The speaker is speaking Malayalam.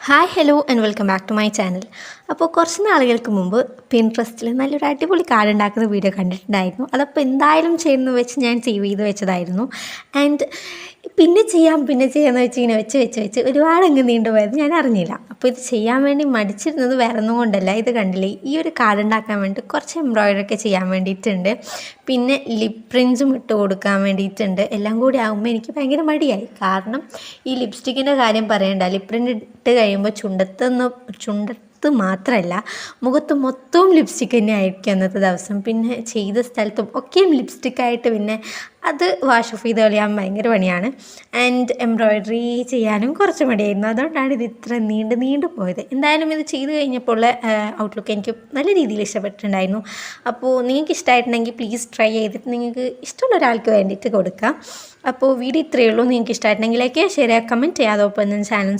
Hi hello and welcome back to my channel. അപ്പോൾ കുറച്ച് നാളുകൾക്ക് മുമ്പ് പിൻട്രസ്റ്റിൽ നല്ലൊരു അടിപൊളി കാർഡ് ഉണ്ടാക്കുന്ന വീഡിയോ കണ്ടിട്ടുണ്ടായിരുന്നു. അതപ്പോൾ എന്തായാലും ചെയ്യുന്നു വെച്ച് ഞാൻ സേവ് ചെയ്ത് വെച്ചതായിരുന്നു. ആൻഡ് പിന്നെ ചെയ്യാമെന്ന് വെച്ച് ഇങ്ങനെ വെച്ച് ഒരുപാട് അങ്ങ് നീണ്ടുപോയത് ഞാൻ അറിഞ്ഞില്ല. അപ്പോൾ ഇത് ചെയ്യാൻ വേണ്ടി മടിച്ചിരുന്നത് വേറെ ഒന്നും കൊണ്ടല്ല. ഇത് കണ്ടില്ലേ, ഈ ഒരു കാർഡ് ഉണ്ടാക്കാൻ വേണ്ടി കുറച്ച് എംബ്രോയിഡറി ചെയ്യാൻ വേണ്ടിയിട്ടുണ്ട്. പിന്നെ ലിപ് പ്രിൻസും ഇട്ട് കൊടുക്കാൻ വേണ്ടിയിട്ടുണ്ട്. എല്ലാം കൂടി ആകുമ്പോൾ എനിക്ക് ഭയങ്കര മടിയായി. കാരണം ഈ ലിപ്സ്റ്റിക്കിൻ്റെ കാര്യം പറയണ്ട, ലിപ് പ്രിൻ്റ് ഇട്ട് കഴിയുമ്പോൾ ചുണ്ടത്ത് മാത്രമല്ല മുഖത്ത് മൊത്തവും ലിപ്സ്റ്റിക്ക് തന്നെ ആയിരിക്കും അന്നത്തെ ദിവസം. പിന്നെ ചെയ്ത സ്ഥലത്തും ഒക്കെയും ലിപ്സ്റ്റിക്കായിട്ട് പിന്നെ അത് വാഷ് ഓഫ് ചെയ്ത് കളയാൻ ഭയങ്കര പണിയാണ്. ആൻഡ് എംബ്രോയിഡറി ചെയ്യാനും കുറച്ച് മടിയായിരുന്നു. അതുകൊണ്ടാണ് ഇത് ഇത്ര നീണ്ടു പോയത്. എന്തായാലും ഇത് ചെയ്ത് കഴിഞ്ഞപ്പോൾ ഔട്ട്ലുക്ക് എനിക്ക് നല്ല രീതിയിൽ ഇഷ്ടപ്പെട്ടിട്ടുണ്ടായിരുന്നു. അപ്പോൾ നിങ്ങൾക്ക് ഇഷ്ടമായിട്ടുണ്ടെങ്കിൽ പ്ലീസ് ട്രൈ ചെയ്തിട്ട് നിങ്ങൾക്ക് ഇഷ്ടമുള്ള ഒരാൾക്ക് വേണ്ടിയിട്ട് കൊടുക്കാം. അപ്പോൾ വീഡിയോ ഇത്രയേ ഉള്ളൂ. നിങ്ങൾക്ക് ഇഷ്ടമായിട്ടുണ്ടെങ്കിൽ ലൈക്ക് ചെയ്യുക, ഷെയർ ചെയ്യുക, കമൻറ്റ് ചെയ്യുക. അതോടൊപ്പം ചാനൽ